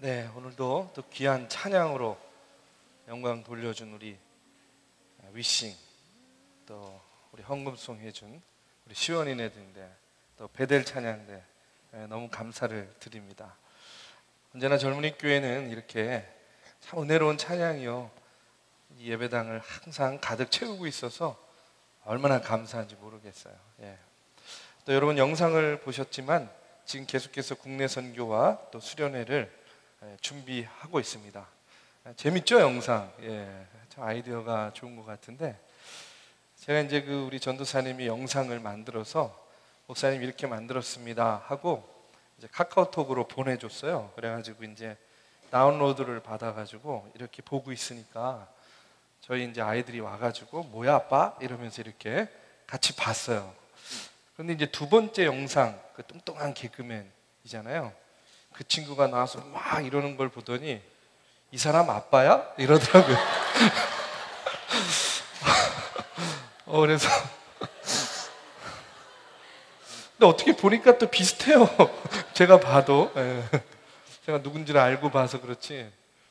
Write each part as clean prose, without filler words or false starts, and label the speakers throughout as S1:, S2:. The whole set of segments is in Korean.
S1: 네, 오늘도 또 귀한 찬양으로 영광 돌려준 우리 위싱, 또 우리 헌금송 해준 우리 시원이네들인데, 또 베델 찬양대 너무 감사를 드립니다. 언제나 젊은이 교회는 이렇게 참 은혜로운 찬양이요, 이 예배당을 항상 가득 채우고 있어서 얼마나 감사한지 모르겠어요. 또 여러분 영상을 보셨지만 지금 계속해서 국내 선교와 또 수련회를 준비하고 있습니다. 재밌죠, 영상? 참 아이디어가 좋은 것 같은데, 제가 이제 우리 전도사님이 영상을 만들어서 목사님 이렇게 만들었습니다 하고 이제 카카오톡으로 보내줬어요. 그래가지고 이제 다운로드를 받아가지고 이렇게 보고 있으니까 저희 이제 아이들이 와가지고 뭐야 아빠? 이러면서 이렇게 같이 봤어요. 그런데 이제 두 번째 영상, 그 뚱뚱한 개그맨이잖아요. 그 친구가 나와서 막 이러는 걸 보더니 이 사람 아빠야? 이러더라고요. 그래서 근데 어떻게 보니까 또 비슷해요. 제가 봐도 제가 누군지를 알고 봐서 그렇지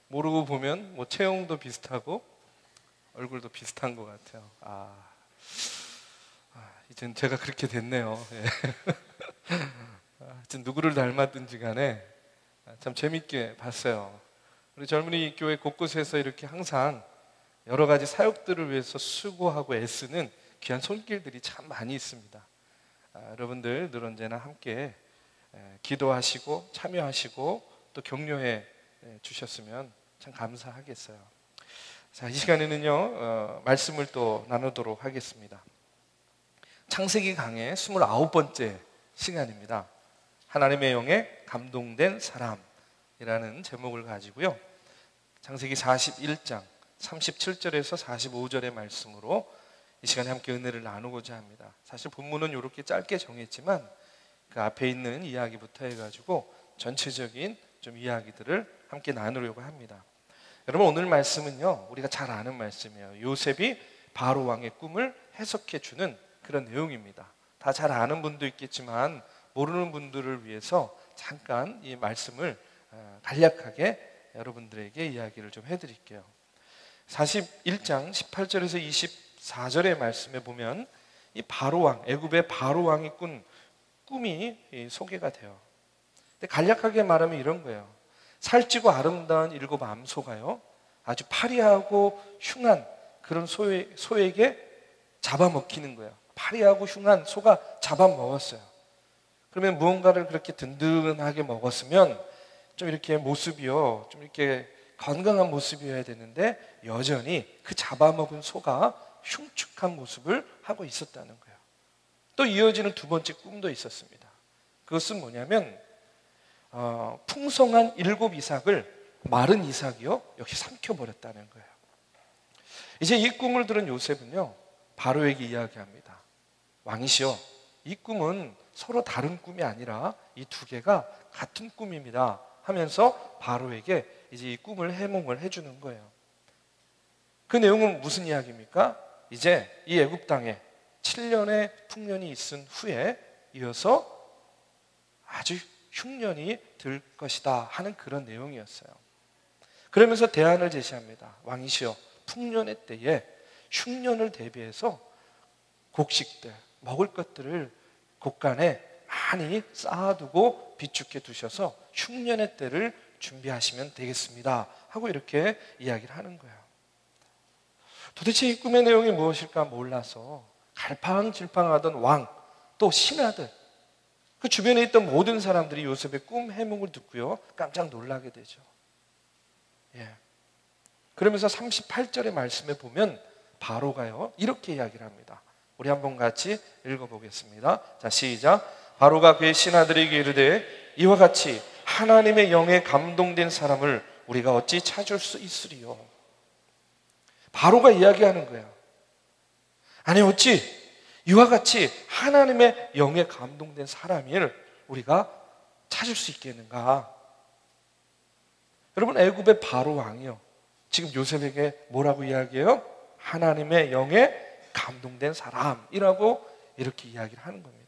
S1: 모르고 보면 뭐 체형도 비슷하고 얼굴도 비슷한 것 같아요. 이젠 제가 그렇게 됐네요. 하여튼 누구를 닮았든지 간에 참 재밌게 봤어요. 우리 젊은이 교회 곳곳에서 이렇게 항상 여러 가지 사역들을 위해서 수고하고 애쓰는 귀한 손길들이 참 많이 있습니다. 여러분들 늘 언제나 함께 기도하시고 참여하시고 또 격려해 주셨으면 참 감사하겠어요. 자, 이 시간에는요 말씀을 또 나누도록 하겠습니다. 창세기 강의 29번째 시간입니다. 하나님의 영에 감동된 사람이라는 제목을 가지고요, 창세기 41장 37절에서 45절의 말씀으로 이 시간에 함께 은혜를 나누고자 합니다. 사실 본문은 이렇게 짧게 정했지만 그 앞에 있는 이야기부터 해가지고 전체적인 좀 이야기들을 함께 나누려고 합니다. 여러분, 오늘 말씀은요 우리가 잘 아는 말씀이에요. 요셉이 바로 왕의 꿈을 해석해 주는 그런 내용입니다. 다 잘 아는 분도 있겠지만 모르는 분들을 위해서 잠깐 이 말씀을 간략하게 여러분들에게 이야기를 좀 해드릴게요. 41장 18절에서 24절의 말씀에 보면 이 바로왕, 애굽의 바로왕이 꾼 꿈이 소개가 돼요. 근데 간략하게 말하면 이런 거예요. 살찌고 아름다운 7 암소가요 아주 파리하고 흉한 그런 소에게 잡아먹히는 거예요. 파리하고 흉한 소가 잡아먹었어요. 그러면 무언가를 그렇게 든든하게 먹었으면 좀 이렇게 모습이요, 좀 이렇게 건강한 모습이어야 되는데 여전히 그 잡아먹은 소가 흉측한 모습을 하고 있었다는 거예요. 또 이어지는 두 번째 꿈도 있었습니다. 그것은 뭐냐면 풍성한 7 이삭을 마른 이삭이요 역시 삼켜버렸다는 거예요. 이제 이 꿈을 들은 요셉은요 바로에게 이야기합니다. 왕이시여, 이 꿈은 서로 다른 꿈이 아니라 이 두 개가 같은 꿈입니다 하면서 바로에게 이제 이 꿈을 해몽을 해주는 거예요. 그 내용은 무슨 이야기입니까? 이제 이 애굽 땅에 7년의 풍년이 있은 후에 이어서 아주 흉년이 들 것이다 하는 그런 내용이었어요. 그러면서 대안을 제시합니다. 왕이시여, 풍년의 때에 흉년을 대비해서 곡식들, 먹을 것들을 곳간에 많이 쌓아두고 비축해 두셔서 흉년의 때를 준비하시면 되겠습니다 하고 이렇게 이야기를 하는 거예요. 도대체 이 꿈의 내용이 무엇일까 몰라서 갈팡질팡하던 왕, 또 신하들, 그 주변에 있던 모든 사람들이 요셉의 꿈 해몽을 듣고요 깜짝 놀라게 되죠. 그러면서 38절의 말씀에 보면 바로가요 이렇게 이야기를 합니다. 우리 한번 같이 읽어보겠습니다. 자, 시작. 바로가 그의 신하들에게 이르되 이와 같이 하나님의 영에 감동된 사람을 우리가 어찌 찾을 수 있으리요. 바로가 이야기하는 거예요. 아니, 어찌 이와 같이 하나님의 영에 감동된 사람을 우리가 찾을 수 있겠는가. 여러분, 애굽의 바로 왕이요 지금 요셉에게 뭐라고 이야기해요? 하나님의 영에 감동된 사람이라고 이렇게 이야기를 하는 겁니다.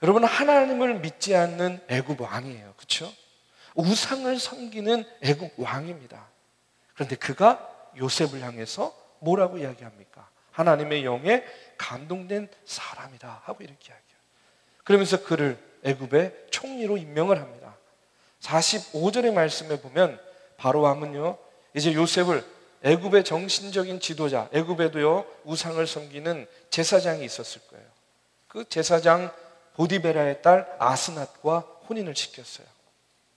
S1: 여러분, 하나님을 믿지 않는 애굽 왕이에요. 그렇죠? 우상을 섬기는 애굽 왕입니다. 그런데 그가 요셉을 향해서 뭐라고 이야기합니까? 하나님의 영에 감동된 사람이다 하고 이렇게 이야기해요. 그러면서 그를 애굽의 총리로 임명을 합니다. 45절의 말씀에 보면 바로 왕은요, 이제 요셉을 애굽의 정신적인 지도자, 애굽에도요 우상을 섬기는 제사장이 있었을 거예요. 그 제사장 보디베라의 딸 아스낫과 혼인을 시켰어요.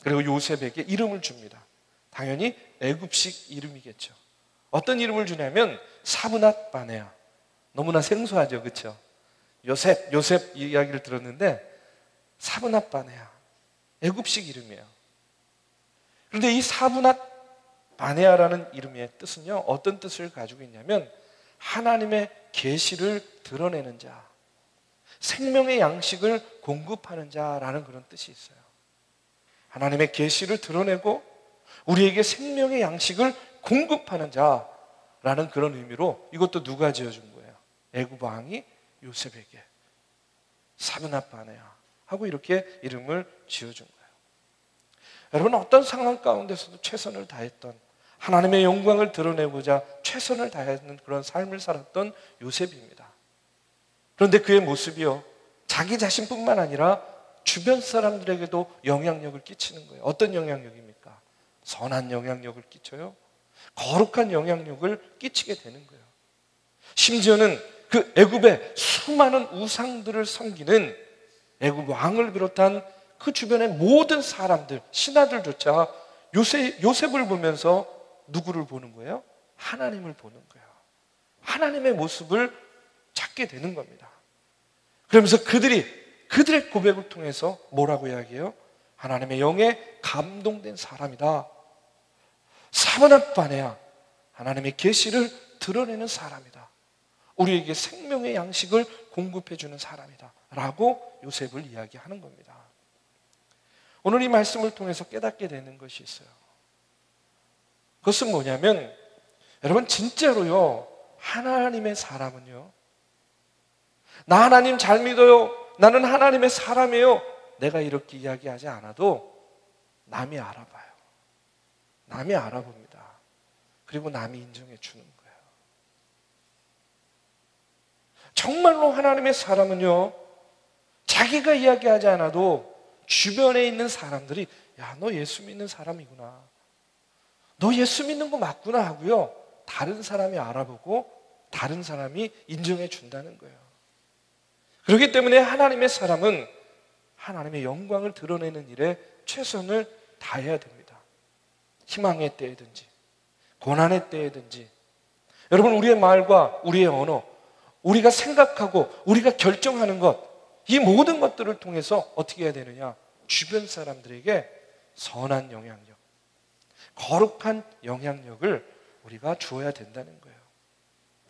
S1: 그리고 요셉에게 이름을 줍니다. 당연히 애굽식 이름이겠죠. 어떤 이름을 주냐면 사브낫 바네아. 너무나 생소하죠, 그렇죠? 요셉 이야기를 들었는데 사브낫 바네아, 애굽식 이름이에요. 그런데 이 사브낫 바네아라는 이름의 뜻은요, 어떤 뜻을 가지고 있냐면 하나님의 계시를 드러내는 자, 생명의 양식을 공급하는 자라는 그런 뜻이 있어요. 하나님의 계시를 드러내고 우리에게 생명의 양식을 공급하는 자라는 그런 의미로 이것도 누가 지어준 거예요? 애굽 왕이 요셉에게 사브낫 바네아 하고 이렇게 이름을 지어준 거예요. 여러분, 어떤 상황 가운데서도 최선을 다했던, 하나님의 영광을 드러내고자 최선을 다하는 그런 삶을 살았던 요셉입니다. 그런데 그의 모습이요, 자기 자신뿐만 아니라 주변 사람들에게도 영향력을 끼치는 거예요. 어떤 영향력입니까? 선한 영향력을 끼쳐요. 거룩한 영향력을 끼치게 되는 거예요. 심지어는 그 애굽의 수많은 우상들을 섬기는 애굽 왕을 비롯한 그 주변의 모든 사람들, 신하들조차 요셉을 보면서 누구를 보는 거예요? 하나님을 보는 거예요. 하나님의 모습을 찾게 되는 겁니다. 그러면서 그들의 고백을 통해서 뭐라고 이야기해요? 하나님의 영에 감동된 사람이다. 사브낫 바네아, 하나님의 계시를 드러내는 사람이다. 우리에게 생명의 양식을 공급해 주는 사람이다 라고 요셉을 이야기하는 겁니다. 오늘 이 말씀을 통해서 깨닫게 되는 것이 있어요. 그것은 뭐냐면, 여러분, 진짜로요, 하나님의 사람은요, 나 하나님 잘 믿어요, 나는 하나님의 사람이에요, 내가 이렇게 이야기하지 않아도 남이 알아봐요. 남이 알아봅니다. 그리고 남이 인정해 주는 거예요. 정말로 하나님의 사람은요, 자기가 이야기하지 않아도 주변에 있는 사람들이, 야, 너 예수 믿는 사람이구나, 너 예수 믿는 거 맞구나 하고요, 다른 사람이 알아보고 다른 사람이 인정해 준다는 거예요. 그렇기 때문에 하나님의 사람은 하나님의 영광을 드러내는 일에 최선을 다해야 됩니다. 희망의 때에든지 고난의 때에든지. 여러분, 우리의 말과 우리의 언어, 우리가 생각하고 우리가 결정하는 것, 이 모든 것들을 통해서 어떻게 해야 되느냐? 주변 사람들에게 선한 영향력, 거룩한 영향력을 우리가 주어야 된다는 거예요.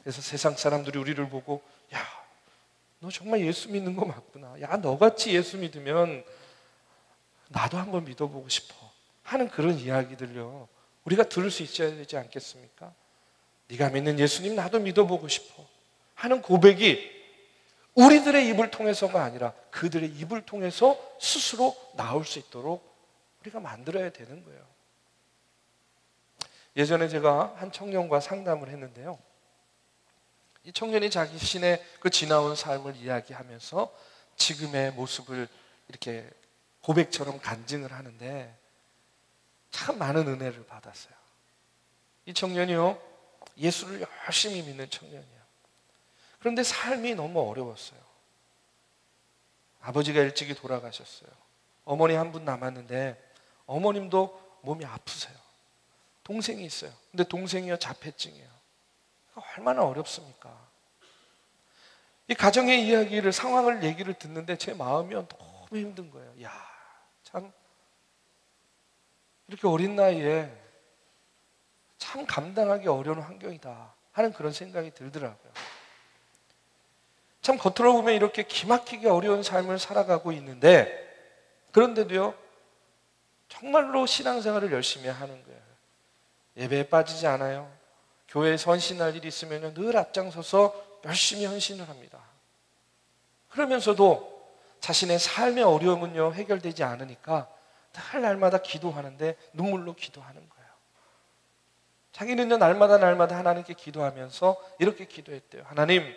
S1: 그래서 세상 사람들이 우리를 보고, 야, 너 정말 예수 믿는 거 맞구나, 야, 너같이 예수 믿으면 나도 한번 믿어보고 싶어 하는 그런 이야기들요, 우리가 들을 수 있어야 되지 않겠습니까? 네가 믿는 예수님 나도 믿어보고 싶어 하는 고백이 우리들의 입을 통해서가 아니라 그들의 입을 통해서 스스로 나올 수 있도록 우리가 만들어야 되는 거예요. 예전에 제가 한 청년과 상담을 했는데요, 이 청년이 자신의 그 지나온 삶을 이야기하면서 지금의 모습을 이렇게 고백처럼 간증을 하는데 참 많은 은혜를 받았어요. 이 청년이요, 예수를 열심히 믿는 청년이에요. 그런데 삶이 너무 어려웠어요. 아버지가 일찍이 돌아가셨어요. 어머니 한 분 남았는데 어머님도 몸이 아프세요. 동생이 있어요. 근데 동생이요, 자폐증이에요. 얼마나 어렵습니까? 이 가정의 이야기를, 상황을 얘기를 듣는데 제 마음이요, 너무 힘든 거예요. 야, 참 이렇게 어린 나이에 참 감당하기 어려운 환경이다 하는 그런 생각이 들더라고요. 참 겉으로 보면 이렇게 기막히게 어려운 삶을 살아가고 있는데, 그런데도요, 정말로 신앙생활을 열심히 하는 거예요. 예배에 빠지지 않아요. 교회에 헌신할 일이 있으면 늘 앞장서서 열심히 헌신을 합니다. 그러면서도 자신의 삶의 어려움은요, 해결되지 않으니까 늘 날마다 기도하는데 눈물로 기도하는 거예요. 자기는요 날마다 하나님께 기도하면서 이렇게 기도했대요. 하나님,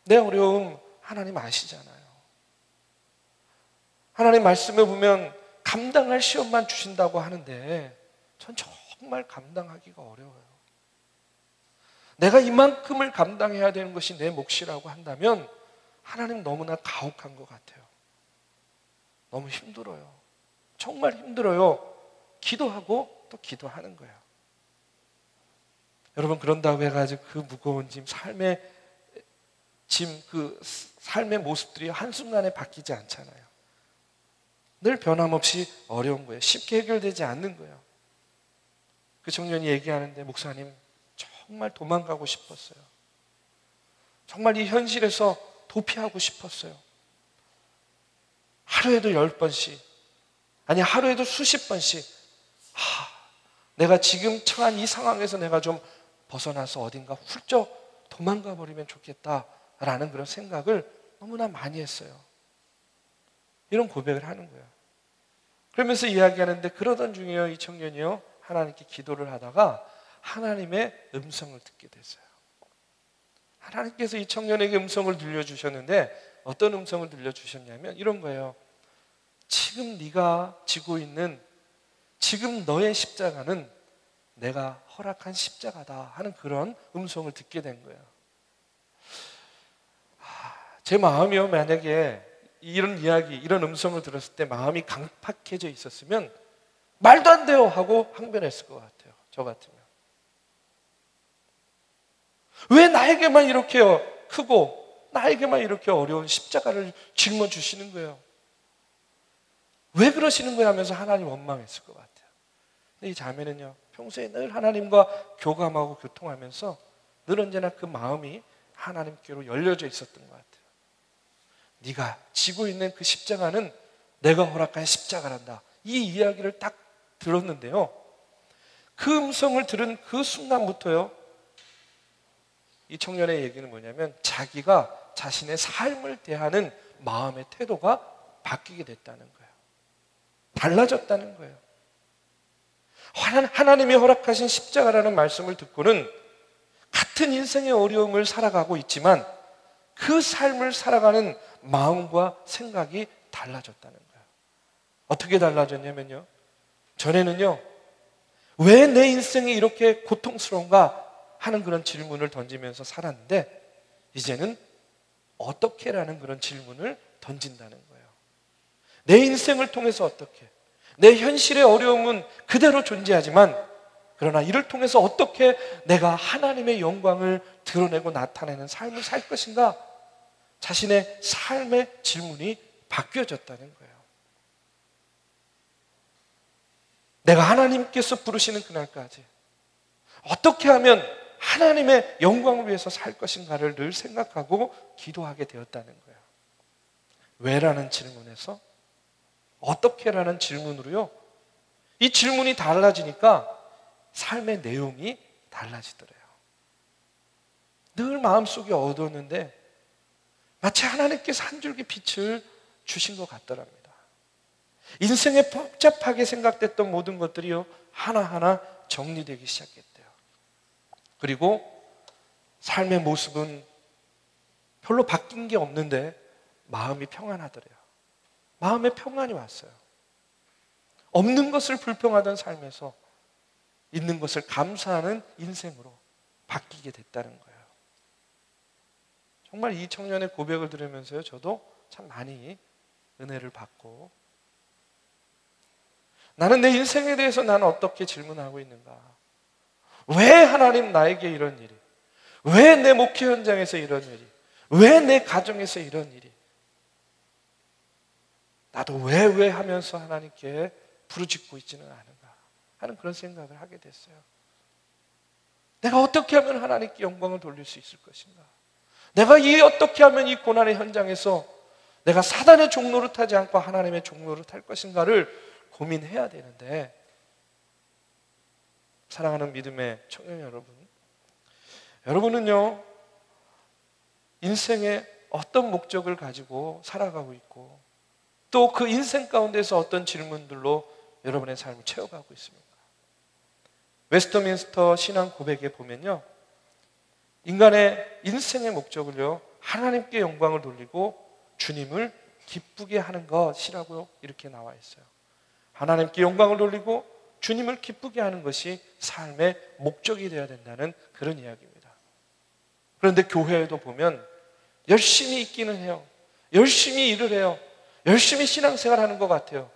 S1: 내 어려움 하나님 아시잖아요. 하나님 말씀에 보면 감당할 시험만 주신다고 하는데 전 정말 감당하기가 어려워요. 내가 이만큼을 감당해야 되는 것이 내 몫이라고 한다면 하나님 너무나 가혹한 것 같아요. 너무 힘들어요. 정말 힘들어요. 기도하고 또 기도하는 거예요. 여러분, 그런다고 해가지고 그 무거운 삶의 모습들이 한순간에 바뀌지 않잖아요. 늘 변함없이 어려운 거예요. 쉽게 해결되지 않는 거예요. 그 청년이 얘기하는데, 목사님 정말 도망가고 싶었어요. 정말 이 현실에서 도피하고 싶었어요. 하루에도 10번씩, 아니 하루에도 수십 번씩 내가 지금 처한 이 상황에서 내가 좀 벗어나서 어딘가 훌쩍 도망가 버리면 좋겠다라는 그런 생각을 너무나 많이 했어요. 이런 고백을 하는 거예요. 그러면서 이야기하는데, 그러던 중에요 이 청년이요 하나님께 기도를 하다가 하나님의 음성을 듣게 됐어요. 하나님께서 이 청년에게 음성을 들려주셨는데, 어떤 음성을 들려주셨냐면 이런 거예요. 지금 네가 지고 있는 지금 너의 십자가는 내가 허락한 십자가다 하는 그런 음성을 듣게 된 거예요. 제 마음이요, 만약에 이런 이야기, 이런 음성을 들었을 때 마음이 강팍해져 있었으면 말도 안 돼요 하고 항변했을 것 같아요. 저 같으면. 왜 나에게만 이렇게 크고 나에게만 이렇게 어려운 십자가를 짊어주시는 거예요? 왜 그러시는 거야 하면서 하나님 원망했을 것 같아요. 근데 이 자매는요, 평소에 늘 하나님과 교감하고 교통하면서 늘 언제나 그 마음이 하나님께로 열려져 있었던 것 같아요. 네가 지고 있는 그 십자가는 내가 허락한 십자가란다. 이 이야기를 딱 들었는데요, 그 음성을 들은 그 순간부터요, 이 청년의 얘기는 뭐냐면 자기가 자신의 삶을 대하는 마음의 태도가 바뀌게 됐다는 거예요. 달라졌다는 거예요. 하나님이 허락하신 십자가라는 말씀을 듣고는 같은 인생의 어려움을 살아가고 있지만 그 삶을 살아가는 마음과 생각이 달라졌다는 거예요. 어떻게 달라졌냐면요, 전에는요, 왜 내 인생이 이렇게 고통스러운가 하는 그런 질문을 던지면서 살았는데, 이제는 어떻게라는 그런 질문을 던진다는 거예요. 내 인생을 통해서 어떻게, 내 현실의 어려움은 그대로 존재하지만 그러나 이를 통해서 어떻게 내가 하나님의 영광을 드러내고 나타내는 삶을 살 것인가, 자신의 삶의 질문이 바뀌어졌다는 거예요. 내가 하나님께서 부르시는 그날까지 어떻게 하면 하나님의 영광을 위해서 살 것인가를 늘 생각하고 기도하게 되었다는 거예요. 왜라는 질문에서 어떻게라는 질문으로요, 이 질문이 달라지니까 삶의 내용이 달라지더래요. 늘 마음속에 어두웠는데 마치 하나님께서 한 줄기 빛을 주신 것 같더랍니다. 인생에 복잡하게 생각됐던 모든 것들이요, 하나하나 정리되기 시작했대요. 그리고 삶의 모습은 별로 바뀐 게 없는데 마음이 평안하더래요. 마음에 평안이 왔어요. 없는 것을 불평하던 삶에서 있는 것을 감사하는 인생으로 바뀌게 됐다는 거예요. 정말 이 청년의 고백을 들으면서요, 저도 참 많이 은혜를 받고, 나는 내 인생에 대해서 나는 어떻게 질문하고 있는가? 왜 하나님 나에게 이런 일이? 왜 내 목회 현장에서 이런 일이? 왜 내 가정에서 이런 일이? 나도 왜 하면서 하나님께 부르짖고 있지는 않은가 하는 그런 생각을 하게 됐어요. 내가 어떻게 하면 하나님께 영광을 돌릴 수 있을 것인가? 내가 어떻게 하면 이 고난의 현장에서 내가 사단의 종로를 타지 않고 하나님의 종로를 탈 것인가를 고민해야 되는데, 사랑하는 믿음의 청년 여러분, 여러분은요, 인생에 어떤 목적을 가지고 살아가고 있고 또 그 인생 가운데서 어떤 질문들로 여러분의 삶을 채워가고 있습니까? 웨스터민스터 신앙 고백에 보면요, 인간의 인생의 목적을요, 하나님께 영광을 돌리고 주님을 기쁘게 하는 것이라고 이렇게 나와 있어요. 하나님께 영광을 돌리고 주님을 기쁘게 하는 것이 삶의 목적이 되어야 된다는 그런 이야기입니다. 그런데 교회에도 보면 열심히 있기는 해요. 열심히 일을 해요. 열심히 신앙생활하는 것 같아요.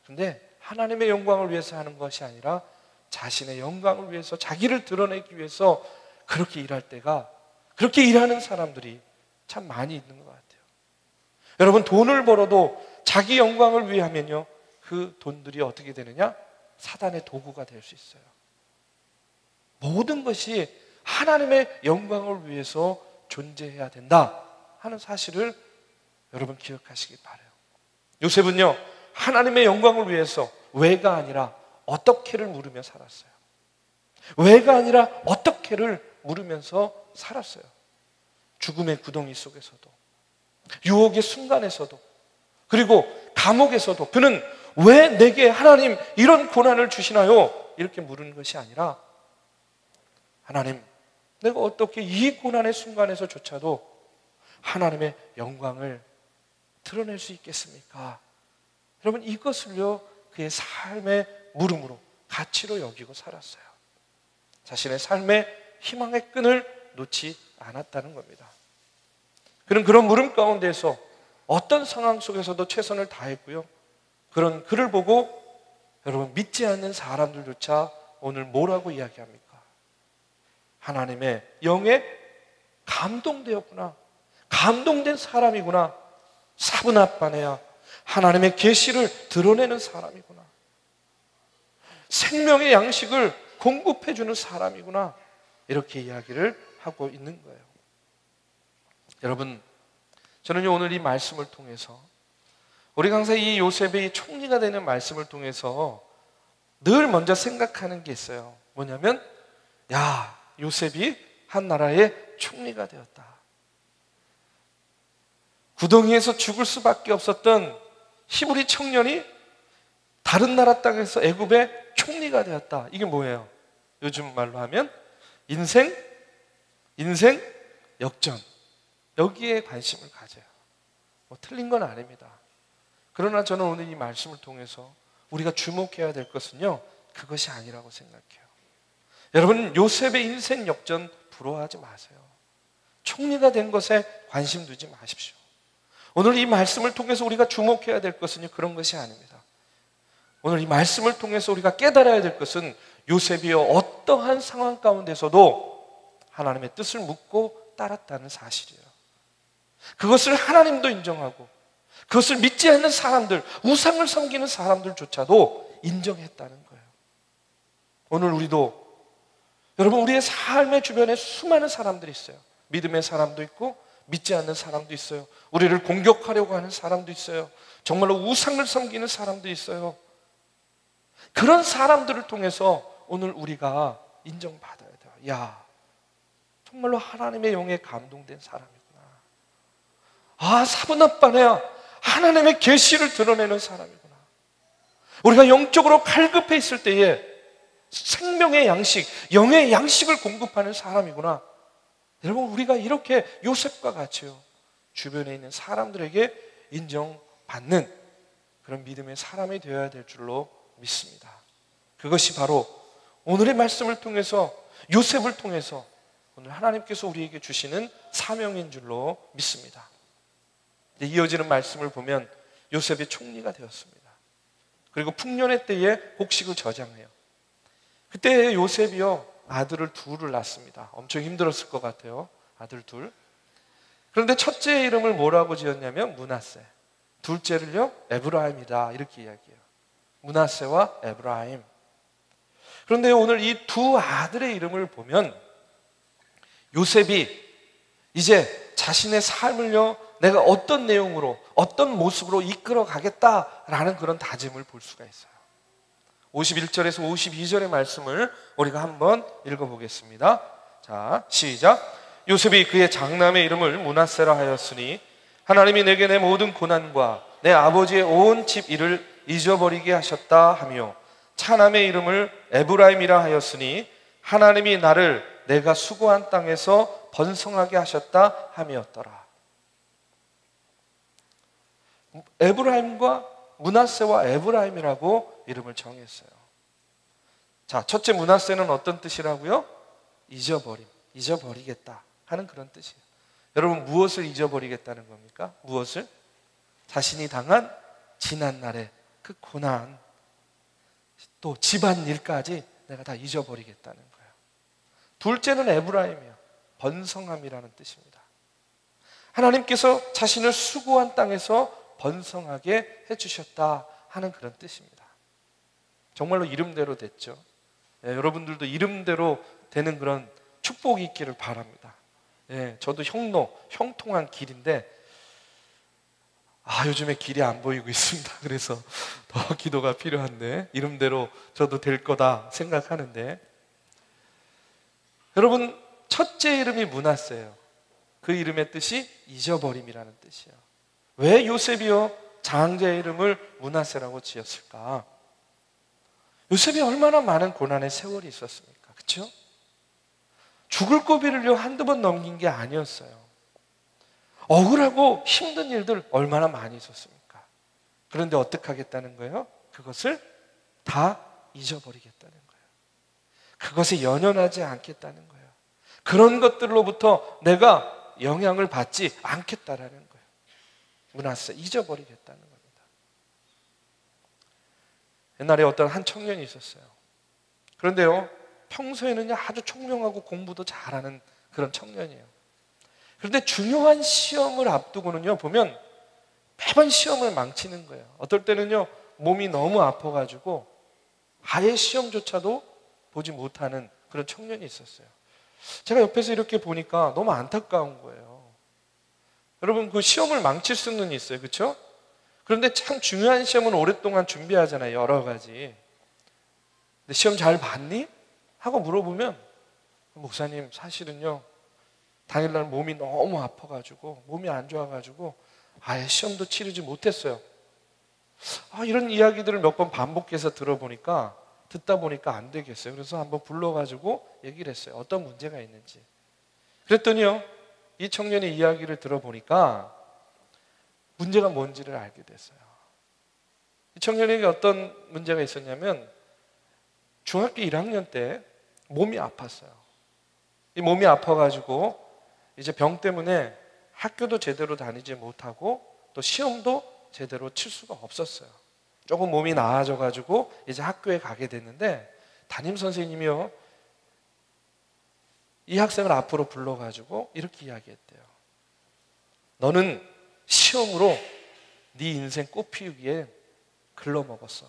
S1: 그런데 하나님의 영광을 위해서 하는 것이 아니라 자신의 영광을 위해서, 자기를 드러내기 위해서 그렇게 일할 때가, 그렇게 일하는 사람들이 참 많이 있는 것 같아요. 여러분, 돈을 벌어도 자기 영광을 위해 하면요, 그 돈들이 어떻게 되느냐? 사단의 도구가 될 수 있어요. 모든 것이 하나님의 영광을 위해서 존재해야 된다 하는 사실을 여러분 기억하시기 바라요. 요셉은요, 하나님의 영광을 위해서 왜가 아니라 어떻게를 물으며 살았어요. 왜가 아니라 어떻게를 물으면서 살았어요. 죽음의 구덩이 속에서도, 유혹의 순간에서도, 그리고 감옥에서도 그는 왜 내게 하나님 이런 고난을 주시나요? 이렇게 물은 것이 아니라, 하나님, 내가 어떻게 이 고난의 순간에서조차도 하나님의 영광을 드러낼 수 있겠습니까? 여러분, 이것을요, 그의 삶의 물음으로, 가치로 여기고 살았어요. 자신의 삶의 희망의 끈을 놓지 않았다는 겁니다. 그는 그런 물음 가운데서 어떤 상황 속에서도 최선을 다했고요, 그런 그를 보고 여러분, 믿지 않는 사람들조차 오늘 뭐라고 이야기합니까? 하나님의 영에 감동되었구나, 감동된 사람이구나, 사브나빠네야, 하나님의 계시를 드러내는 사람이구나, 생명의 양식을 공급해 주는 사람이구나, 이렇게 이야기를 하고 있는 거예요. 여러분, 저는요, 오늘 이 말씀을 통해서, 우리가 항상 이 요셉의 총리가 되는 말씀을 통해서 늘 먼저 생각하는 게 있어요. 뭐냐면, 야, 요셉이 한 나라의 총리가 되었다. 구덩이에서 죽을 수밖에 없었던 히브리 청년이 다른 나라 땅에서 애굽의 총리가 되었다. 이게 뭐예요? 요즘 말로 하면 인생 역전, 여기에 관심을 가져요. 뭐 틀린 건 아닙니다. 그러나 저는 오늘 이 말씀을 통해서 우리가 주목해야 될 것은요, 그것이 아니라고 생각해요. 여러분, 요셉의 인생 역전 부러워하지 마세요. 총리가 된 것에 관심 두지 마십시오. 오늘 이 말씀을 통해서 우리가 주목해야 될 것은요, 그런 것이 아닙니다. 오늘 이 말씀을 통해서 우리가 깨달아야 될 것은 요셉이요, 어떠한 상황 가운데서도 하나님의 뜻을 묻고 따랐다는 사실이에요. 그것을 하나님도 인정하고, 그것을 믿지 않는 사람들, 우상을 섬기는 사람들조차도 인정했다는 거예요. 오늘 우리도, 여러분, 우리의 삶의 주변에 수많은 사람들이 있어요. 믿음의 사람도 있고 믿지 않는 사람도 있어요. 우리를 공격하려고 하는 사람도 있어요. 정말로 우상을 섬기는 사람도 있어요. 그런 사람들을 통해서 오늘 우리가 인정받아야 돼요. 야, 정말로 하나님의 영에 감동된 사람이구나. 아, 사브나빠네야, 하나님의 계시를 드러내는 사람이구나. 우리가 영적으로 갈급해 있을 때에 생명의 양식, 영의 양식을 공급하는 사람이구나. 여러분, 우리가 이렇게 요셉과 같이요, 주변에 있는 사람들에게 인정받는 그런 믿음의 사람이 되어야 될 줄로 믿습니다. 그것이 바로 오늘의 말씀을 통해서, 요셉을 통해서 오늘 하나님께서 우리에게 주시는 사명인 줄로 믿습니다. 이어지는 말씀을 보면 요셉이 총리가 되었습니다. 그리고 풍년의 때에 곡식을 저장해요. 그때 요셉이요, 아들을 둘을 낳습니다. 엄청 힘들었을 것 같아요. 아들 둘. 그런데 첫째 이름을 뭐라고 지었냐면 므낫세, 둘째를요 에브라임이다, 이렇게 이야기해요. 므낫세와 에브라임. 그런데 오늘 이 두 아들의 이름을 보면 요셉이 이제 자신의 삶을요, 내가 어떤 내용으로, 어떤 모습으로 이끌어 가겠다라는 그런 다짐을 볼 수가 있어요. 51절에서 52절의 말씀을 우리가 한번 읽어보겠습니다. 자, 시작. 요셉이 그의 장남의 이름을 므낫세라 하였으니 하나님이 내게 내 모든 고난과 내 아버지의 온 집 일을 잊어버리게 하셨다 하며 차남의 이름을 에브라임이라 하였으니 하나님이 나를 내가 수고한 땅에서 번성하게 하셨다 함이었더라. 에브라임과 므낫세와 에브라임이라고 이름을 정했어요. 자, 첫째 므낫세는 어떤 뜻이라고요? 잊어버림, 잊어버리겠다 하는 그런 뜻이에요. 여러분, 무엇을 잊어버리겠다는 겁니까? 무엇을? 자신이 당한 지난날의 그 고난, 또 집안일까지 내가 다 잊어버리겠다는 거예요. 둘째는 에브라임이요, 번성함이라는 뜻입니다. 하나님께서 자신을 수고한 땅에서 번성하게 해주셨다 하는 그런 뜻입니다. 정말로 이름대로 됐죠. 예, 여러분들도 이름대로 되는 그런 축복이 있기를 바랍니다. 예, 저도 형통한 길인데 요즘에 길이 안 보이고 있습니다. 그래서 더 기도가 필요한데 이름대로 저도 될 거다 생각하는데, 여러분, 첫째 이름이 므낫세예요. 그 이름의 뜻이 잊어버림이라는 뜻이에요. 왜 요셉이요 장자의 이름을 므낫세라고 지었을까? 요셉이 얼마나 많은 고난의 세월이 있었습니까? 그렇죠? 죽을 고비를요 한두 번 넘긴 게 아니었어요. 억울하고 힘든 일들 얼마나 많이 있었습니까? 그런데 어떻게 하겠다는 거예요? 그것을 다 잊어버리겠다는 거예요. 그것에 연연하지 않겠다는 거예요. 그런 것들로부터 내가 영향을 받지 않겠다라는 거예요. 므낫세, 잊어버리겠다는 겁니다. 옛날에 어떤 한 청년이 있었어요. 그런데요, 평소에는 아주 총명하고 공부도 잘하는 그런 청년이에요. 그런데 중요한 시험을 앞두고는요, 보면 매번 시험을 망치는 거예요. 어떨 때는요, 몸이 너무 아파가지고 아예 시험조차도 보지 못하는 그런 청년이 있었어요. 제가 옆에서 이렇게 보니까 너무 안타까운 거예요. 여러분, 그 시험을 망칠 수는 있어요. 그렇죠? 그런데 참 중요한 시험은 오랫동안 준비하잖아요. 여러 가지. 근데 시험 잘 봤니? 하고 물어보면, 목사님 사실은요 당일날 몸이 너무 아파가지고, 몸이 안 좋아가지고 아예 시험도 치르지 못했어요. 이런 이야기들을 몇 번 반복해서 듣다 보니까 안 되겠어요. 그래서 한번 불러가지고 얘기를 했어요. 어떤 문제가 있는지. 그랬더니요, 이 청년의 이야기를 들어보니까 문제가 뭔지를 알게 됐어요. 이 청년에게 어떤 문제가 있었냐면, 중학교 1학년 때 몸이 아팠어요. 이 몸이 아파가지고 이제 병 때문에 학교도 제대로 다니지 못하고 또 시험도 제대로 칠 수가 없었어요. 조금 몸이 나아져가지고 이제 학교에 가게 됐는데, 담임 선생님이요 이 학생을 앞으로 불러가지고 이렇게 이야기했대요. 너는 시험으로 네 인생 꽃피우기에 글러먹었어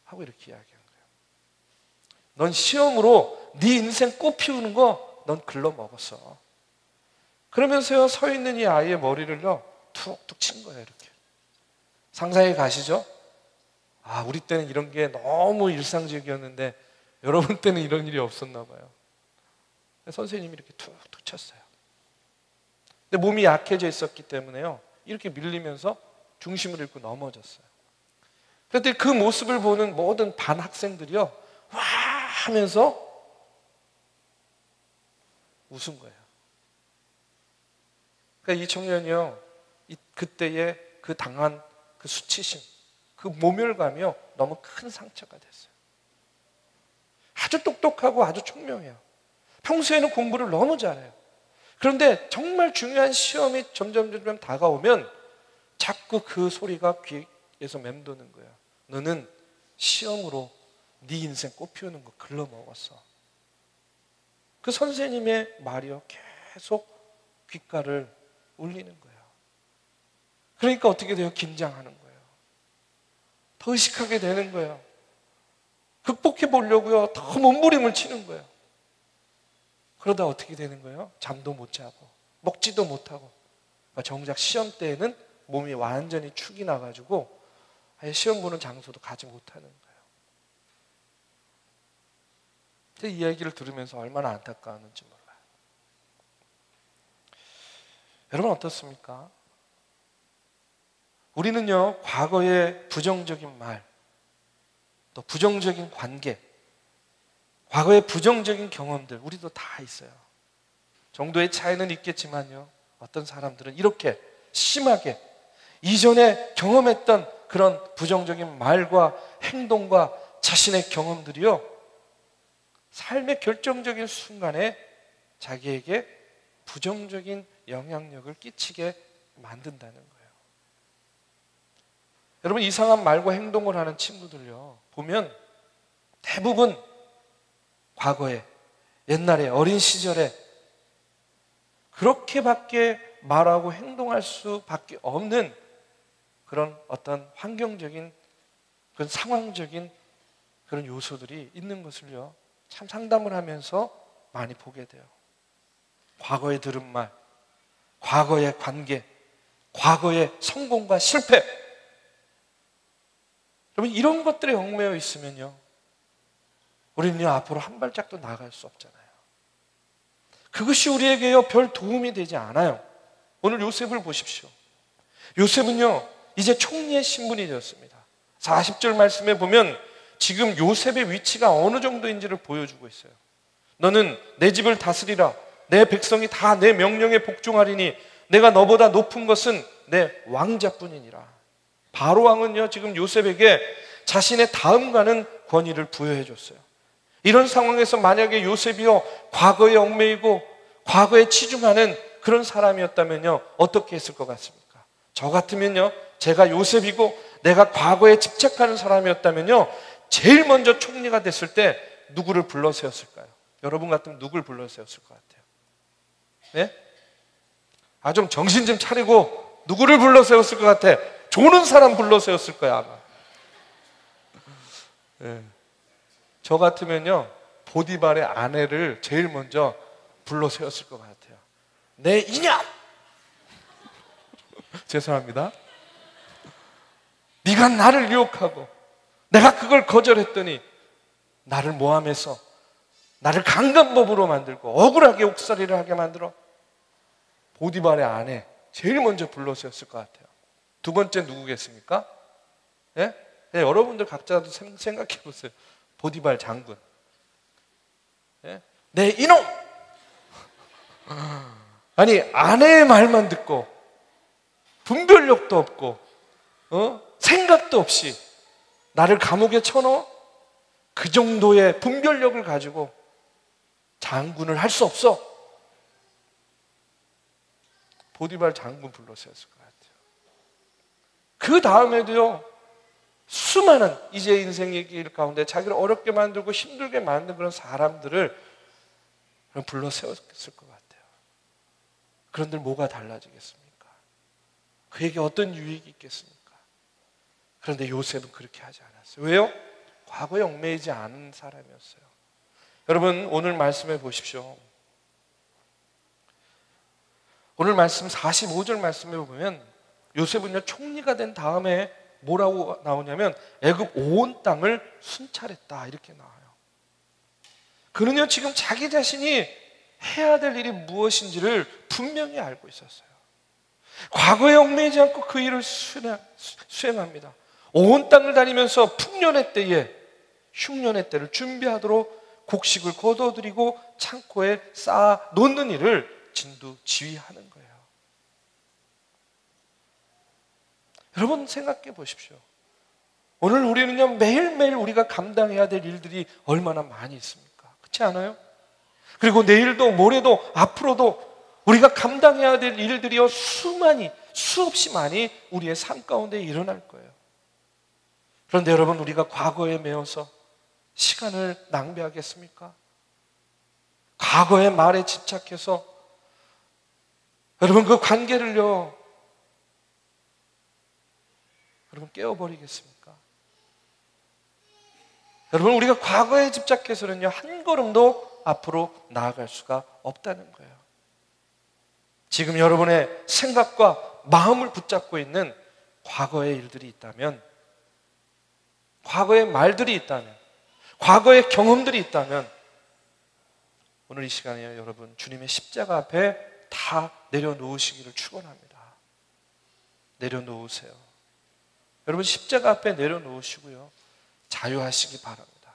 S1: 하고 이렇게 이야기한 거예요. 넌 시험으로 네 인생 꽃피우는 거 넌 글러먹었어. 그러면서요 서 있는 이 아이의 머리를요 툭툭 친 거예요. 이렇게 상상해 가시죠? 우리 때는 이런 게 너무 일상적이었는데 여러분 때는 이런 일이 없었나 봐요. 선생님이 이렇게 툭툭 쳤어요. 근데 몸이 약해져 있었기 때문에요 이렇게 밀리면서 중심을 잃고 넘어졌어요. 그런데 그 모습을 보는 모든 반 학생들이요 와 하면서 웃은 거예요. 그러니까 이 청년이요 그때의 그 당한 그 수치심, 그 모멸감이요 너무 큰 상처가 됐어요. 아주 똑똑하고 아주 총명해요. 평소에는 공부를 너무 잘해요. 그런데 정말 중요한 시험이 점점 다가오면 자꾸 그 소리가 귀에서 맴도는 거예요. 너는 시험으로 네 인생 꽃피우는 거 글러먹었어. 그 선생님의 말이요 계속 귓가를 울리는 거예요. 그러니까 어떻게 돼요? 긴장하는 거예요. 더 의식하게 되는 거예요. 극복해 보려고요 더 몸부림을 치는 거예요. 그러다 어떻게 되는 거예요? 잠도 못 자고 먹지도 못하고, 정작 시험 때에는 몸이 완전히 축이 나가지고 아예 시험 보는 장소도 가지 못하는 거예요. 이 이야기를 들으면서 얼마나 안타까웠는지 몰라요. 여러분 어떻습니까? 우리는요, 과거의 부정적인 말, 또 부정적인 관계, 과거의 부정적인 경험들, 우리도 다 있어요. 정도의 차이는 있겠지만요, 어떤 사람들은 이렇게 심하게 이전에 경험했던 그런 부정적인 말과 행동과 자신의 경험들이요, 삶의 결정적인 순간에 자기에게 부정적인 영향력을 끼치게 만든다는 거예요. 여러분, 이상한 말과 행동을 하는 친구들요, 보면 대부분 과거에, 옛날에, 어린 시절에 그렇게밖에 말하고 행동할 수밖에 없는 그런 어떤 환경적인, 그런 상황적인 그런 요소들이 있는 것을요, 참 상담을 하면서 많이 보게 돼요. 과거에 들은 말, 과거의 관계, 과거의 성공과 실패. 여러분, 이런 것들에 얽매여 있으면요, 우리는 앞으로 한 발짝도 나아갈 수 없잖아요. 그것이 우리에게요, 별 도움이 되지 않아요. 오늘 요셉을 보십시오. 요셉은요, 이제 총리의 신분이 되었습니다. 40절 말씀에 보면 지금 요셉의 위치가 어느 정도인지를 보여주고 있어요. 너는 내 집을 다스리라. 내 백성이 다 내 명령에 복종하리니 내가 너보다 높은 것은 내 왕자뿐이니라. 바로 왕은요, 지금 요셉에게 자신의 다음 가는 권위를 부여해 줬어요. 이런 상황에서 만약에 요셉이요, 과거에 얽매이고 과거에 치중하는 그런 사람이었다면요, 어떻게 했을 것 같습니까? 저 같으면요, 제가 요셉이고 내가 과거에 집착하는 사람이었다면요, 제일 먼저 총리가 됐을 때 누구를 불러 세웠을까요? 여러분 같으면 누굴 불러 세웠을 것 같아요? 네? 좀 정신 좀 차리고 누구를 불러 세웠을 것 같아? 조는 사람 불러 세웠을 거야, 아마. 네. 저 같으면요, 보디발의 아내를 제일 먼저 불러 세웠을 것 같아요. 내 이년! 죄송합니다. 네가 나를 유혹하고 내가 그걸 거절했더니 나를 모함해서 나를 강간법으로 만들고 억울하게 옥살이를 하게 만들어. 보디발의 아내 제일 먼저 불러 세웠을 것 같아요. 두 번째 누구겠습니까? 예? 네, 여러분들 각자도 생각해 보세요. 보디발 장군. 예? 내 이놈! 아니, 아내의 말만 듣고 분별력도 없고 생각도 없이 나를 감옥에 쳐넣어? 그 정도의 분별력을 가지고 장군을 할 수 없어. 보디발 장군 불러 세웠을 것 같아요. 그 다음에도요, 수많은 이제 인생의 길 가운데 자기를 어렵게 만들고 힘들게 만든 그런 사람들을 불러 세웠을 것 같아요. 그런데 뭐가 달라지겠습니까? 그에게 어떤 유익이 있겠습니까? 그런데 요셉은 그렇게 하지 않았어요. 왜요? 과거에 얽매이지 않은 사람이었어요. 여러분, 오늘 말씀해 보십시오. 오늘 말씀 45절 말씀에 보면 요셉은요, 총리가 된 다음에 뭐라고 나오냐면 애굽 온 땅을 순찰했다, 이렇게 나와요. 그는요, 지금 자기 자신이 해야 될 일이 무엇인지를 분명히 알고 있었어요. 과거에 얽매이지 않고 그 일을 수행합니다. 온 땅을 다니면서 풍년의 때에 흉년의 때를 준비하도록 곡식을 거둬들이고 창고에 쌓아 놓는 일을 진두지휘하는 거예요. 여러분, 생각해 보십시오. 오늘 우리는요, 매일매일 우리가 감당해야 될 일들이 얼마나 많이 있습니까? 그렇지 않아요? 그리고 내일도 모레도 앞으로도 우리가 감당해야 될 일들이요, 수없이 많이 우리의 삶 가운데 일어날 거예요. 그런데 여러분, 우리가 과거에 매여서 시간을 낭비하겠습니까? 과거의 말에 집착해서 여러분 그 관계를요, 여러분 깨워버리겠습니까? 여러분, 우리가 과거에 집착해서는요, 한 걸음도 앞으로 나아갈 수가 없다는 거예요. 지금 여러분의 생각과 마음을 붙잡고 있는 과거의 일들이 있다면, 과거의 말들이 있다면, 과거의 경험들이 있다면, 오늘 이 시간에 여러분 주님의 십자가 앞에 다 내려놓으시기를 축원합니다. 내려놓으세요. 여러분 십자가 앞에 내려놓으시고요. 자유하시기 바랍니다.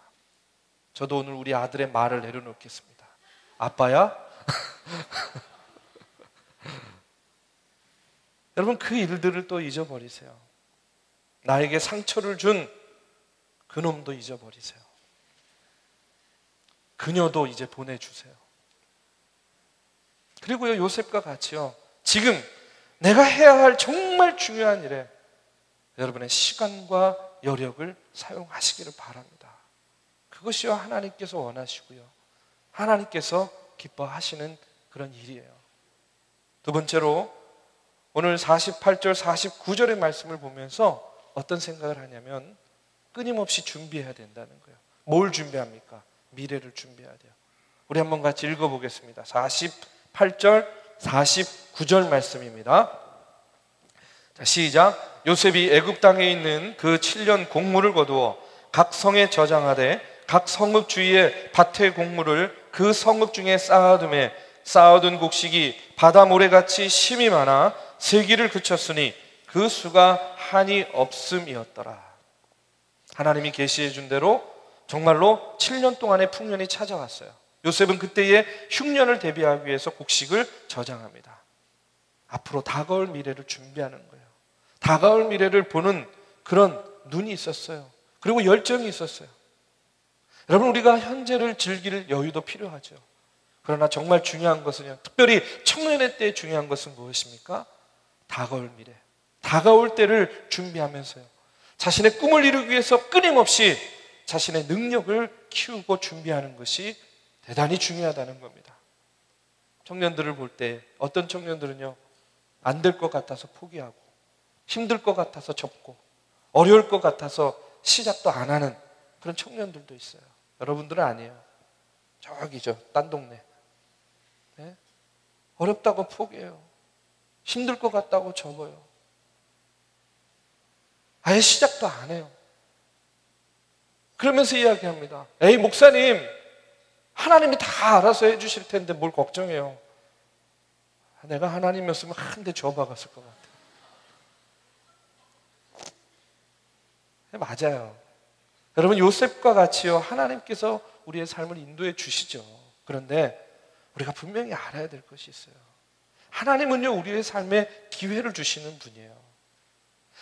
S1: 저도 오늘 우리 아들의 말을 내려놓겠습니다. 아빠야? 여러분 그 일들을 또 잊어버리세요. 나에게 상처를 준 그놈도 잊어버리세요. 그녀도 이제 보내주세요. 그리고요, 요셉과 같이요, 지금 내가 해야 할 정말 중요한 일에 여러분의 시간과 여력을 사용하시기를 바랍니다. 그것이요 하나님께서 원하시고요, 하나님께서 기뻐하시는 그런 일이에요. 두 번째로 오늘 48절 49절의 말씀을 보면서 어떤 생각을 하냐면 끊임없이 준비해야 된다는 거예요. 뭘 준비합니까? 미래를 준비해야 돼요. 우리 한번 같이 읽어보겠습니다. 48절 49절 말씀입니다. 자, 시작. 요셉이 애굽 땅에 있는 그 7년 곡물을 거두어 각 성에 저장하되 각 성읍 주위에 밭의 곡물을 그 성읍 중에 쌓아둠에 쌓아둔 곡식이 바다 모래같이 심이 많아 세기를 그쳤으니 그 수가 한이 없음이었더라. 하나님이 계시해 준 대로 정말로 7년 동안의 풍년이 찾아왔어요. 요셉은 그때의 흉년을 대비하기 위해서 곡식을 저장합니다. 앞으로 다가올 미래를 준비하는 거예요. 다가올 미래를 보는 그런 눈이 있었어요. 그리고 열정이 있었어요. 여러분, 우리가 현재를 즐길 여유도 필요하죠. 그러나 정말 중요한 것은요, 특별히 청년의 때 중요한 것은 무엇입니까? 다가올 미래, 다가올 때를 준비하면서요, 자신의 꿈을 이루기 위해서 끊임없이 자신의 능력을 키우고 준비하는 것이 대단히 중요하다는 겁니다. 청년들을 볼 때 어떤 청년들은요, 안 될 것 같아서 포기하고 힘들 것 같아서 접고 어려울 것 같아서 시작도 안 하는 그런 청년들도 있어요. 여러분들은 아니에요. 저기죠, 딴 동네. 네? 어렵다고 포기해요. 힘들 것 같다고 접어요. 아예 시작도 안 해요. 그러면서 이야기합니다. 에이, 목사님, 하나님이 다 알아서 해주실 텐데 뭘 걱정해요. 내가 하나님이었으면 한 대 줘박았을 것 같아요. 맞아요. 여러분, 요셉과 같이요, 하나님께서 우리의 삶을 인도해 주시죠. 그런데 우리가 분명히 알아야 될 것이 있어요. 하나님은요, 우리의 삶에 기회를 주시는 분이에요.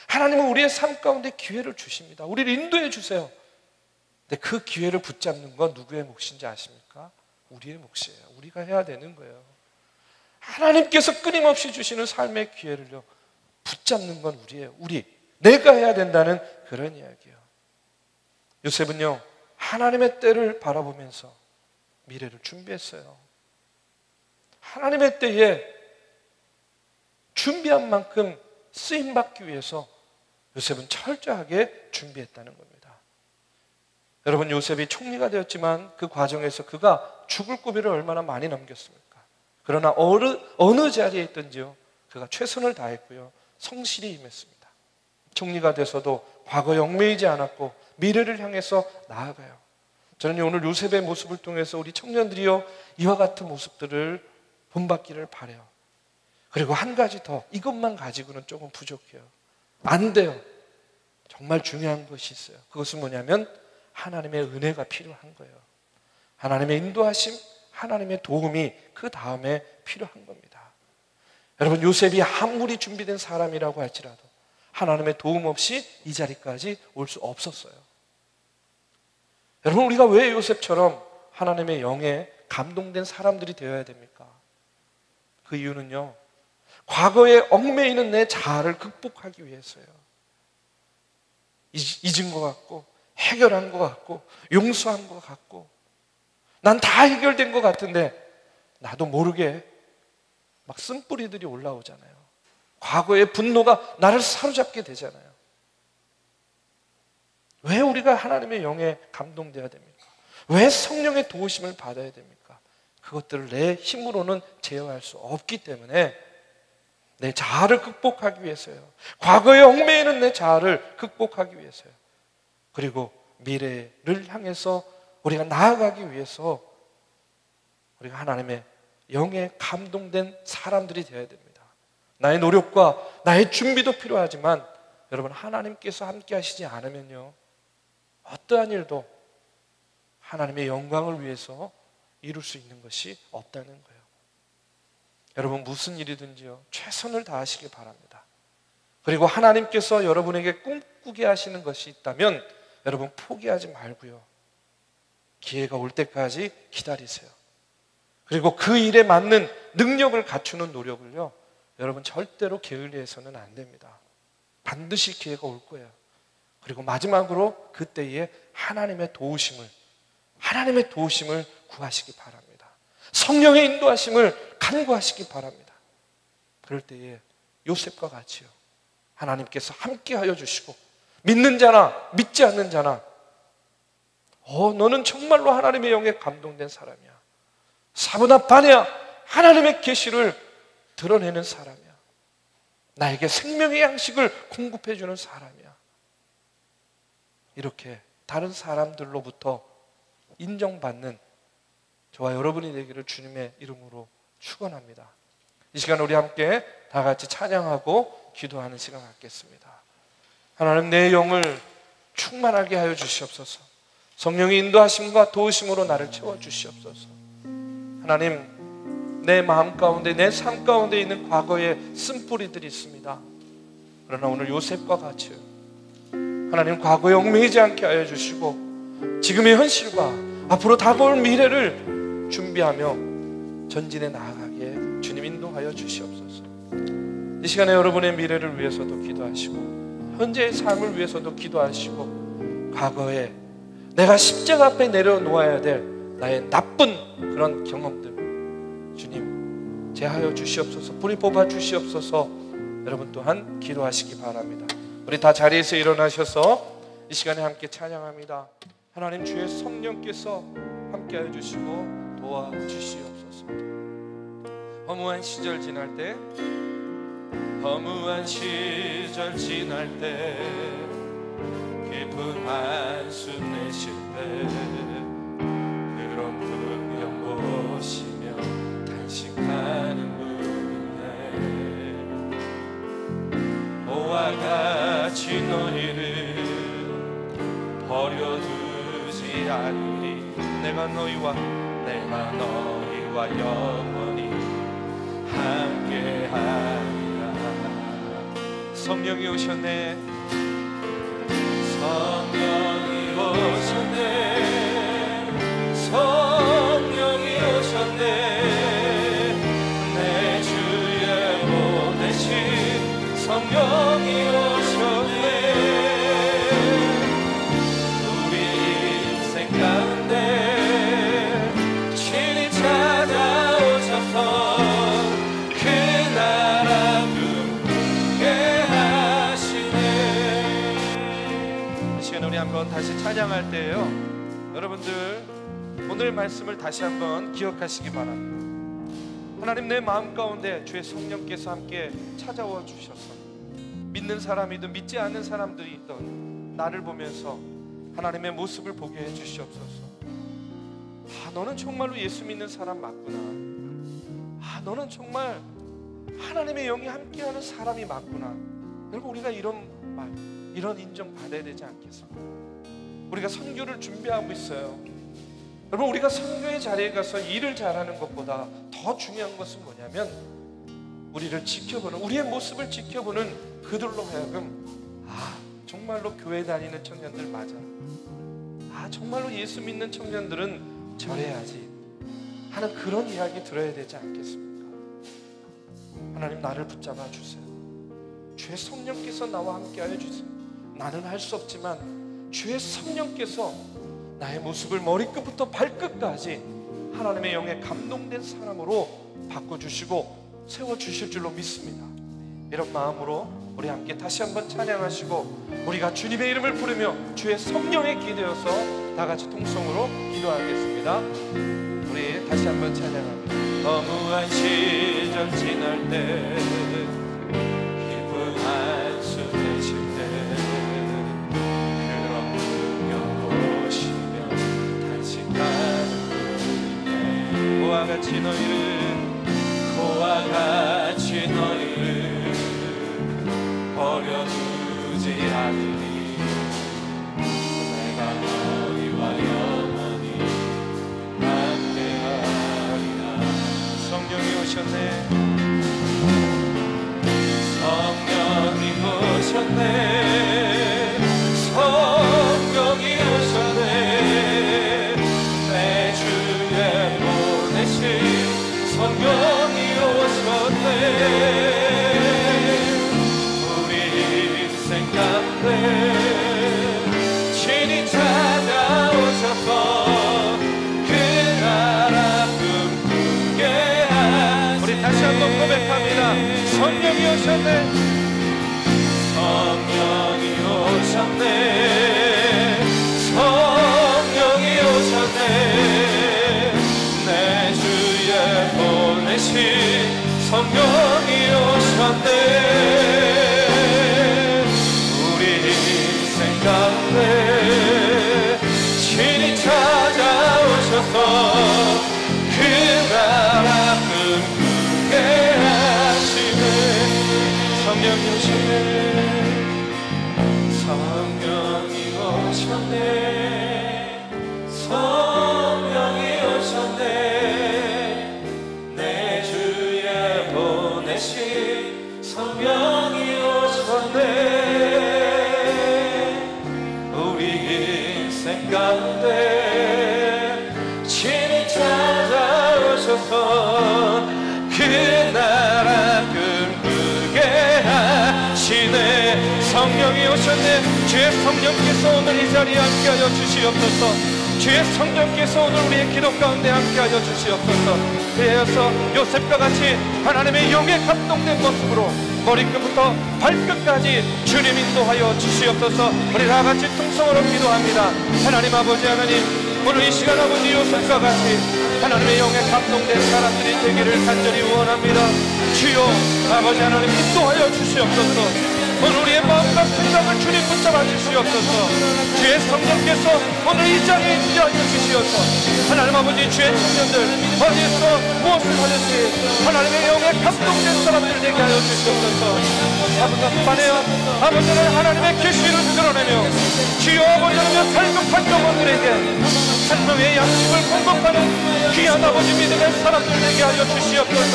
S1: 하나님은 우리의 삶 가운데 기회를 주십니다. 우리를 인도해 주세요. 근데 그 기회를 붙잡는 건 누구의 몫인지 아십니까? 우리의 몫이에요. 우리가 해야 되는 거예요. 하나님께서 끊임없이 주시는 삶의 기회를요, 붙잡는 건 우리예요. 내가 해야 된다는 그런 이야기예요. 요셉은요, 하나님의 때를 바라보면서 미래를 준비했어요. 하나님의 때에 준비한 만큼 쓰임받기 위해서 요셉은 철저하게 준비했다는 겁니다. 여러분, 요셉이 총리가 되었지만 그 과정에서 그가 죽을 고비를 얼마나 많이 넘겼습니까? 그러나 어느 자리에 있든지요, 그가 최선을 다했고요, 성실히 임했습니다. 총리가 돼서도 과거에 얽매이지 않았고 미래를 향해서 나아가요. 저는 오늘 요셉의 모습을 통해서 우리 청년들이요, 이와 같은 모습들을 본받기를 바라요. 그리고 한 가지 더, 이것만 가지고는 조금 부족해요. 안 돼요. 정말 중요한 것이 있어요. 그것은 뭐냐면 하나님의 은혜가 필요한 거예요. 하나님의 인도하심, 하나님의 도움이 그 다음에 필요한 겁니다. 여러분, 요셉이 아무리 준비된 사람이라고 할지라도 하나님의 도움 없이 이 자리까지 올 수 없었어요. 여러분, 우리가 왜 요셉처럼 하나님의 영에 감동된 사람들이 되어야 됩니까? 그 이유는요, 과거에 얽매이는 내 자아를 극복하기 위해서요. 잊은 것 같고 해결한 것 같고 용서한 것 같고 난 다 해결된 것 같은데 나도 모르게 막 쓴뿌리들이 올라오잖아요. 과거의 분노가 나를 사로잡게 되잖아요. 왜 우리가 하나님의 영에 감동돼야 됩니까? 왜 성령의 도우심을 받아야 됩니까? 그것들을 내 힘으로는 제어할 수 없기 때문에 내 자아를 극복하기 위해서요. 과거에 얽매이는 내 자아를 극복하기 위해서요. 그리고 미래를 향해서 우리가 나아가기 위해서 우리가 하나님의 영에 감동된 사람들이 되어야 됩니다. 나의 노력과 나의 준비도 필요하지만 여러분, 하나님께서 함께 하시지 않으면요, 어떠한 일도 하나님의 영광을 위해서 이룰 수 있는 것이 없다는 거예요. 여러분, 무슨 일이든지요, 최선을 다하시기 바랍니다. 그리고 하나님께서 여러분에게 꿈꾸게 하시는 것이 있다면 여러분, 포기하지 말고요, 기회가 올 때까지 기다리세요. 그리고 그 일에 맞는 능력을 갖추는 노력을요, 여러분 절대로 게을리해서는 안 됩니다. 반드시 기회가 올 거예요. 그리고 마지막으로 그때에 하나님의 도우심을 구하시기 바랍니다. 성령의 인도하심을 간구하시기 바랍니다. 그럴 때에 요셉과 같이요, 하나님께서 함께하여 주시고, 믿는 자나 믿지 않는 자나 너는 정말로 하나님의 영에 감동된 사람이야, 사브나파냐, 하나님의 계시를 드러내는 사람이야, 나에게 생명의 양식을 공급해 주는 사람이야, 이렇게 다른 사람들로부터 인정받는 저와 여러분이 되기를 주님의 이름으로 축원합니다. 이 시간 우리 함께 다 같이 찬양하고 기도하는 시간 갖겠습니다. 하나님, 내 영을 충만하게 하여 주시옵소서. 성령의 인도하심과 도우심으로 나를 채워주시옵소서. 하나님, 내 마음 가운데, 내 삶 가운데 있는 과거의 쓴뿌리들이 있습니다. 그러나 오늘 요셉과 같이 하나님, 과거에 얽매이지 않게 하여 주시고 지금의 현실과 앞으로 다가올 미래를 준비하며 전진해 나아가게 주님 인도하여 주시옵소서. 이 시간에 여러분의 미래를 위해서도 기도하시고, 현재의 삶을 위해서도 기도하시고, 과거에 내가 십자가 앞에 내려놓아야 될 나의 나쁜 그런 경험들 주님 제하여 주시옵소서. 불이 뽑아 주시옵소서. 여러분 또한 기도하시기 바랍니다. 우리 다 자리에서 일어나셔서 이 시간에 함께 찬양합니다. 하나님, 주의 성령께서 함께하여 주시고 도와주시옵소서. 허무한 시절 지날 때, 허무한 시절 지날 때, 깊은 한숨 내쉴 때, 그런 풍경 보시며 탄식하는 분에 보와 같이 너희를 버려두지 않으리. 내가 너희와 영원히 함께하리라. 성령이 오셨네, 성령이 오셨네, 성령이 오셨네, 내 주에 보내신 성령이 오셨네. 우리 인생 가운데 친히 찾아오셔서 그 나라 꿈꾸게 하시네. 이 시간 우리 한번 다시 찬양할 때예요, 여러분들 오늘 말씀을 다시 한번 기억하시기 바랍니다. 하나님, 내 마음 가운데 주의 성령께서 함께 찾아와 주셔서 믿는 사람이든 믿지 않는 사람들이든 나를 보면서 하나님의 모습을 보게 해 주시옵소서. 너는 정말로 예수 믿는 사람 맞구나. 너는 정말 하나님의 영이 함께하는 사람이 맞구나. 여러분, 우리가 이런 말, 이런 인정 받아야 되지 않겠습니까? 우리가 선교를 준비하고 있어요. 여러분, 우리가 선교의 자리에 가서 일을 잘하는 것보다 더 중요한 것은 뭐냐면 우리를 지켜보는, 우리의 모습을 지켜보는 그들로 하여금 정말로 교회 다니는 청년들 맞아, 정말로 예수 믿는 청년들은 저래야지 하는 그런 이야기 들어야 되지 않겠습니까? 하나님, 나를 붙잡아 주세요. 주의 성령께서 나와 함께 하여 주세요. 나는 할 수 없지만 주의 성령께서 나의 모습을 머리끝부터 발끝까지 하나님의 영에 감동된 사람으로 바꿔주시고 세워주실 줄로 믿습니다. 이런 마음으로 우리 함께 다시 한번 찬양하시고, 우리가 주님의 이름을 부르며 주의 성령에 기대어서 다 같이 통성으로 기도하겠습니다. 우리 다시 한번 찬양합니다. 허무한 시절 지날 때, 깊은 한숨 내쉴 때, 그런 풍경 보시며 탄식하는 분에 그와 같이 너희를 버려두지 성령이 오셨네. 성령이 오셨네. 내 주에 보내신 성령이 오셨네. 우리 인생 가운데 친히 찾아오셔서 그 나라 꿈꾸게 하시네. 우리 다시 한번 고백합니다. 성령이 오셨네. 성령이 오셨네. 성령이 오셨네. 내 주에 보내신 성령이 오셨네. 우리 인생 가운데 친히 찾아오셔서 그 나라 꿈꾸게 하시네. 성령이 오셨네. 성령이 오셨네. 성령이 오셨네. 내 주에 보내신 성령이 오셨네. 우리 인생 가운데 친히 찾아오셔서 그 나라 꿈꾸게 하시네. 성령이 오셨네. 주의 성령께서 오늘 이 자리에 함께하여 주시옵소서. 주의 성령께서 오늘 우리의 기도 가운데 함께하여 주시옵소서. 그래서 요셉과 같이 하나님의 영에 감동된 모습으로 머리끝부터 발끝까지 주님 인도하여 주시옵소서. 우리 다같이 통성으로 기도합니다. 하나님 아버지 하나님, 오늘 이 시간 아버지 요셉과 같이 하나님의 영에 감동된 사람들이 되기를 간절히 원합니다. 주여 아버지 하나님 인도하여 주시옵소서. 오늘 우리의 마음과 생각을 주님 붙잡아 주시옵소서. 주의 성령께서 오늘 이 자리에 임재하여 주시옵소서. 하나님 아버지, 주의 청년들 어디에서 무엇을 하든지 하나님의 영에 감동된 사람들 되게 하여 주시옵소서. 아버지요, 아버지는 하나님의 계시를 드러내며 주여 아버지 하나님 살급한 영혼들에게 생명의 양식을 공급하는 귀한 아버지 믿음의 사람들 되게 하여 주시옵소서.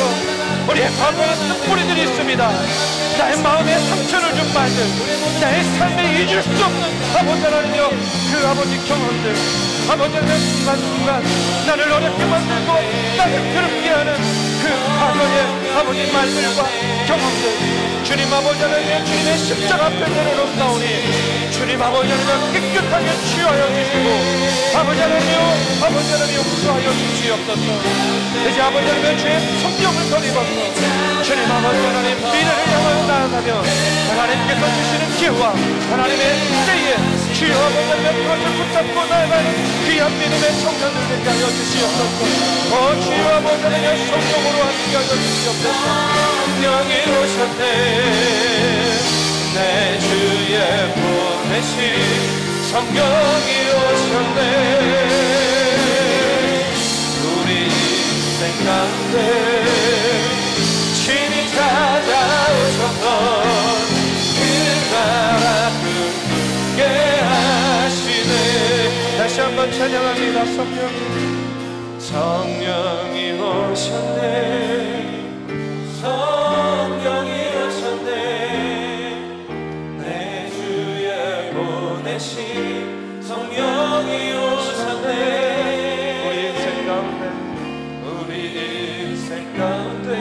S1: 우리의 과거에 쓴뿌리들이 있습니다. 나의 마음에 상처를 준 말들, 나의 삶에 잊을 수 없는 아버지 하나님이여 그 아버지 경험들, 아버지 하나님 순간순간 나를 어렵게 만들고 나를 괴롭게 하는 그 과거의 아버지 말들과 경험들, 주님 아버지 하나님 주님의 십자가 앞에 내려놓사오니 주님 아버지 하나님 깨끗하게 치유하여 주시고 아버지 하나님이여 아버지 하나님 용서하여 주시옵소서. 이제 아버지 하나님 주의 성령을 덧입어서 주님 아버지 하나님 미래를 향하여 나아가며 하나님께서 주시는 기회와 하나님의 때에 주여 아버지 하나님 그것을 붙잡고 나아갈 귀한 믿음의 청년들 되게 하여 주시옵소서. 주여 아버지 하나님 성령으로 함께하여 주시옵소서. 성령이 오셨네. 내 주에 보내신 성령이 오셨네. 우리 인생 가운데 친히 찾아오셔서 그 나라 꿈꾸게 하시네. 다시 한번 찬양합니다. 성령이 오셨네. 성령이 오셨네. 내 주에 보내신 성령이 오셨네. 우리 인생 가운데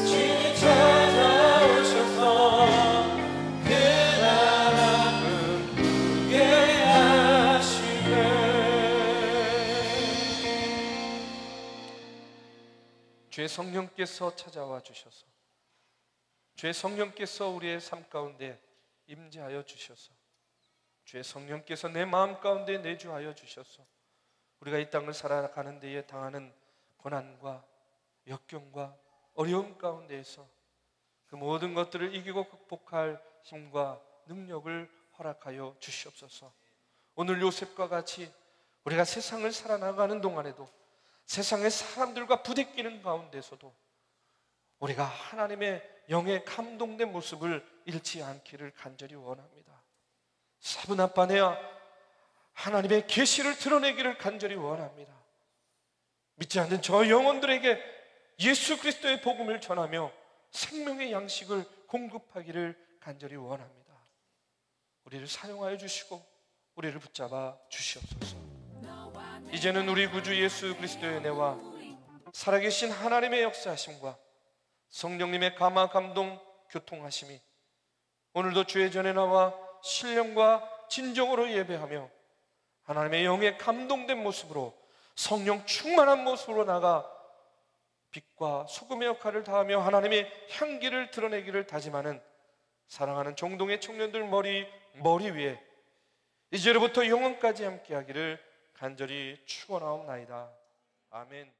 S1: 친히 찾아오셔서 그 나라 꿈꾸게 하시네. 주의 성령께서 찾아와 주셔서 주의 성령께서 우리의 삶 가운데 임재하여 주셔서 주의 성령께서 내 마음 가운데 내주하여 주셔서 우리가 이 땅을 살아가는 데에 당하는 고난과 역경과 어려움 가운데에서 그 모든 것들을 이기고 극복할 힘과 능력을 허락하여 주시옵소서. 오늘 요셉과 같이 우리가 세상을 살아나가는 동안에도 세상의 사람들과 부대끼는 가운데서도 우리가 하나님의 영에 감동된 모습을 잃지 않기를 간절히 원합니다. 사분합반해야 하나님의 계시를 드러내기를 간절히 원합니다. 믿지 않는 저 영혼들에게 예수 그리스도의 복음을 전하며 생명의 양식을 공급하기를 간절히 원합니다. 우리를 사용하여 주시고 우리를 붙잡아 주시옵소서. 이제는 우리 구주 예수 그리스도의 은혜와 살아계신 하나님의 역사하심과 성령님의 감화 감동 교통하심이 오늘도 주의 전에 나와 신령과 진정으로 예배하며 하나님의 영에 감동된 모습으로 성령 충만한 모습으로 나가 빛과 소금의 역할을 다하며 하나님의 향기를 드러내기를 다짐하는 사랑하는 종동의 청년들 머리 위에 이제로부터 영원까지 함께하기를 간절히 축원하옵나이다. 아멘.